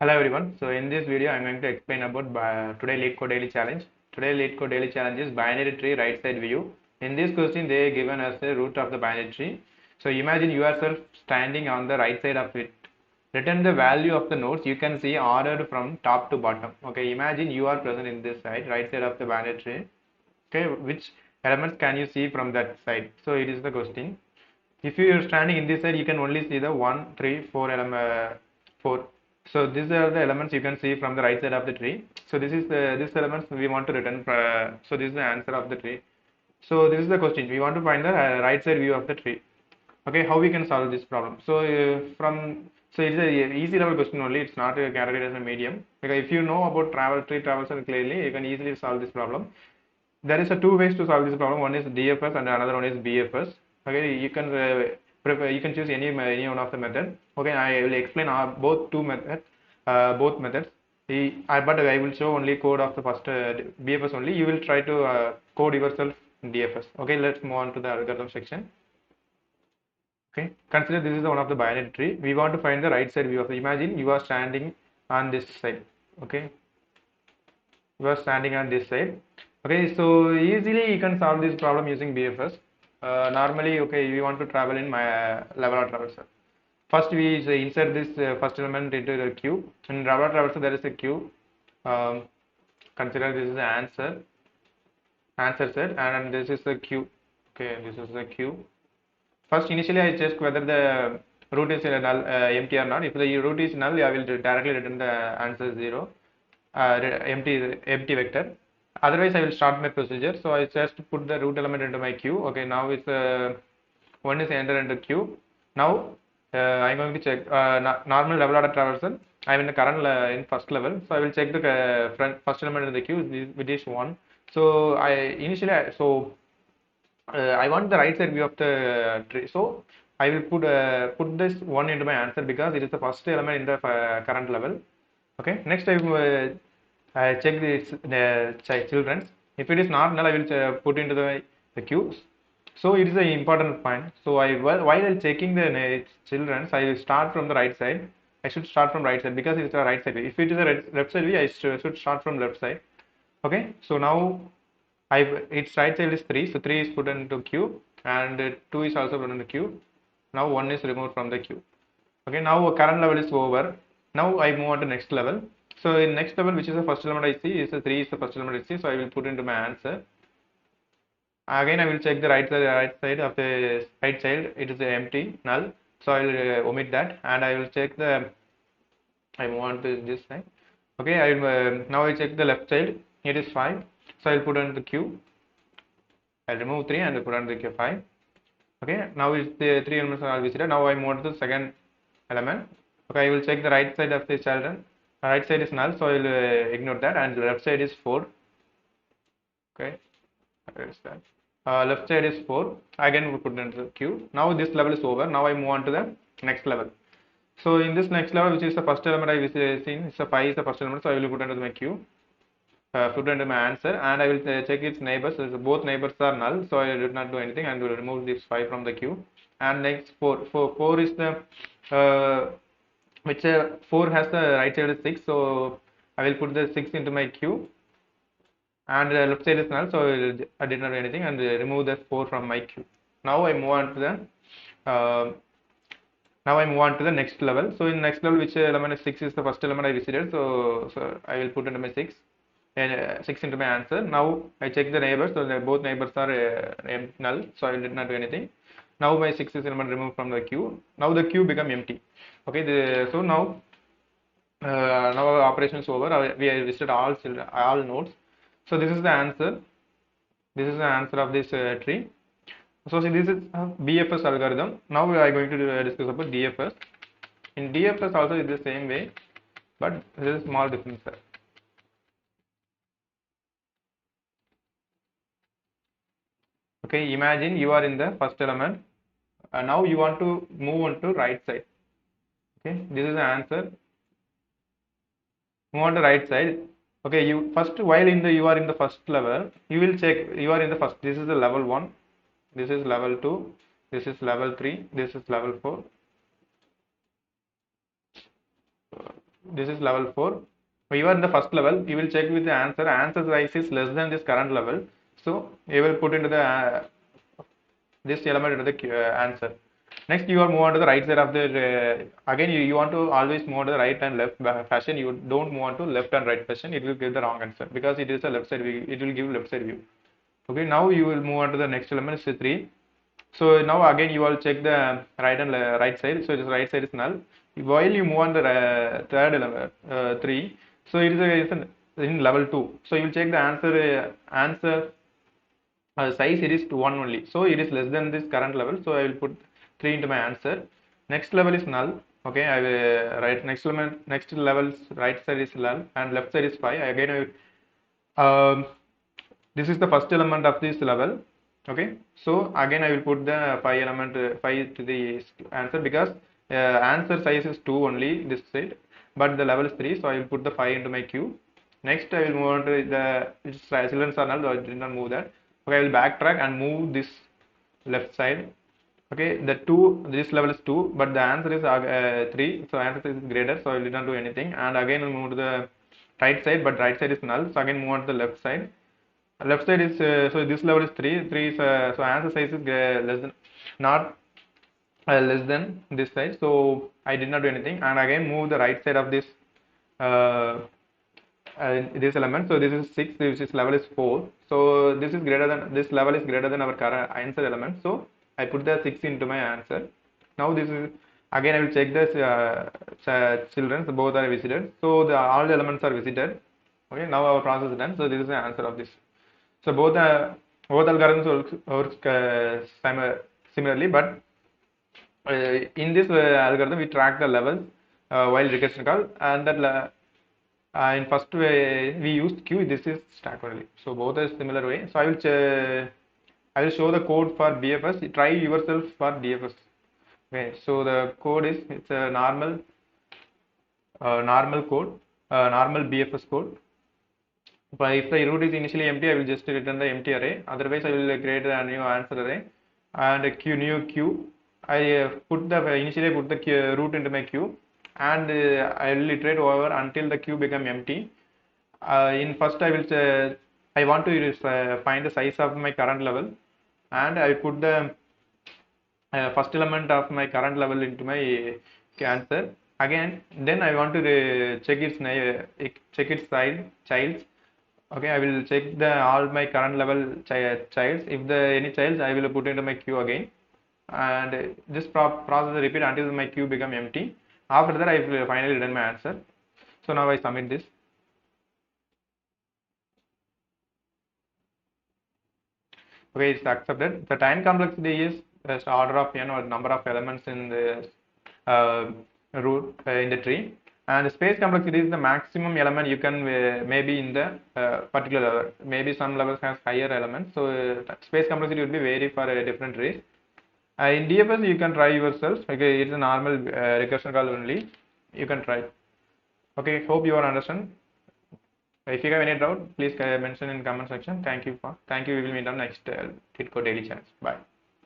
Hello everyone. So in this video, I'm going to explain about today Leetcode daily challenge. Today Leetcode daily challenge is binary tree right side view. In this question, they given us the root of the binary tree. So imagine yourself standing on the right side of it. Return the value of the nodes you can see ordered from top to bottom. Okay, imagine you are present in this side, right side of the binary tree. Okay, which elements can you see from that side? So it is the question. If you are standing in this side, you can only see the 1, 3, 4 element 4. So these are the elements you can see from the right side of the tree. So this is the this elements we want to return. So this is the answer of the tree. So this is the question. We want to find the right side view of the tree. Okay, how we can solve this problem? So it's a easy level question only. It's not categorized as a medium, because if you know about tree traversal clearly, you can easily solve this problem. There is a two ways to solve this problem. One is DFS and another one is BFS. Okay, you can you can choose any one of the method. Okay, I will explain both methods. But I will show only code of the first BFS only. You will try to code yourself in DFS. Okay, let's move on to the algorithm section. Okay, consider this is one of the binary tree. We want to find the right side view of the. Imagine you are standing on this side. Okay, you are standing on this side. Okay, so easily you can solve this problem using BFS. Normally, okay, we want to travel in my Lava traversal. First, we insert this first element into the queue. In Lava traversal, there is a queue. Consider this is the answer set, and this is the queue. Okay, this is the queue. First, initially, I check whether the root is null, empty or not. If the root is null, I will directly return the answer 0, empty vector. Otherwise, I will start my procedure. So I just put the root element into my queue. Okay, now it's one is entered into queue. Now I'm going to check normal level order traversal. I'm in the current in first level, so I will check the first element in the queue, which is 1. So I want the right side view of the tree. So I will put this 1 into my answer because it is the first element in the current level. Okay, next I will check the children's. If it is not null, I will put into the queue. So it is an important point. So while checking the children's, I will start from the right side. I should start from right side because it's a right side. If it is a left side, I should start from left side. Okay, so now its right side is 3, so 3 is put into queue, and 2 is also put into queue. Now 1 is removed from the queue. Okay, now current level is over. Now I move on to next level. So in next level, which is the first element I see, is the 3 is the first element I see, so I will put into my answer. Again, I will check the right side of the right child. It is empty, null, so I will omit that, and I will check the. I move on to this side. Okay, I will, now I check the left child. It is 5, so I will put on the queue. I'll remove 3 and put on the queue 5. Okay, now is the 3 elements are all visited. Now I move on to the second element. Okay, I will check the right side of the children. Right side is null, so I will ignore that, and the left side is 4. Okay, where is that? Left side is 4. Again, we put into the queue. Now this level is over. Now I move on to the next level. So in this next level, which is the first element I seen, it's a 5 is the first element, so I will put into my queue. Put into my answer, and I will check its neighbors. So both neighbors are null, so I did not do anything, and will remove this 5 from the queue. And next 4 is the which 4 has the right side is 6, so I will put the 6 into my queue, and the left side is null, so I did not do anything, and remove the 4 from my queue. Now I move on to the next level. So in next level, which element is 6 is the first element I visited, so I will put into my 6 and 6 into my answer. Now I check the neighbors, so both neighbors are null, so I did not do anything. Now my 6 is element removed from the queue. Now the queue become empty. Okay, so now our operation is over. We have visited all nodes. So this is the answer. This is the answer of this tree. So see, this is BFS algorithm. Now we are going to discuss about DFS. In DFS also it is the same way, but there is a small difference there. Okay, imagine you are in the first element. Now you want to move on to right side. Okay, this is the answer. Move on to right side. Okay, you first while you are in the first level, you will check you are in the first. This is the level 1. This is level 2. This is level 3. This is level 4. this is level 4. You are in the first level, you will check with the answer size is less than this current level, so you will put into the this element into the answer. Next, you are move on to the right side of the again you want to always move on to the right and left fashion. You don't move on to left and right fashion, it will give the wrong answer because it is a left side view, it will give left side view. Okay, now you will move on to the next element, is 3. So now again you will check the right and right side, so this right side is null. While you move on the third element 3, so it is in level 2, so you will check the answer size, it is to 1 only, so it is less than this current level, so I will put 3 into my answer. Next level is null. Okay, I will write next element, next level's right side is null and left side is 5. Again I will, this is the first element of this level. Okay, so again I will put the 5 to the answer because answer size is 2 only this side, but the level is 3, so I will put the 5 into my queue. Next I will move on to the children's are null, so I did not move that. Okay, I will backtrack and move this left side. Okay, this level is 2, but the answer is 3, so answer is greater, so I did not do anything. And again we'll move to the right side, but right side is null, so again move on to the left side. Left side is so this level is 3 is so answer size is less than, not less than this side, so I did not do anything. And again move the right side of this this element, so this is 6, which is level is 4, so this is greater than, this level is greater than our current answer element, so I put the 6 into my answer. Now this is again I will check this children, so both are visited, so all the elements are visited. Okay, now our process is done, so this is the answer of this. So both algorithms work similarly, but in this algorithm we track the levels while regression call, and that in first way we used queue, this is stack only, so both are similar way. So I will show the code for BFS. Try yourself for DFS. Okay, so the code is, it's a normal code, normal BFS code. But if the root is initially empty, I will just return the empty array. Otherwise, I will create a new answer array and a new queue. I initially put the root into my queue, and I will iterate over until the queue become empty. In first, I want to find the size of my current level, and I put the first element of my current level into my answer. Again, then I want to check its childs. Okay, I will check all my current level childs. If any childs, I will put into my queue again, and this process repeat until my queue become empty. After that, I will finally return my answer. So now I submit this. Okay, it's accepted. The time complexity is just order of n, or number of elements in the root in the tree, and the space complexity is the maximum element you can maybe in the particular level. Maybe some levels has higher elements, so space complexity will be vary for different trees. In DFS you can try yourself. Okay, it's a normal recursion call only. You can try. Okay, hope you are understand. If you have any doubt, please mention in comment section. Thank you. We will meet on next Leetcode daily challenge. Bye.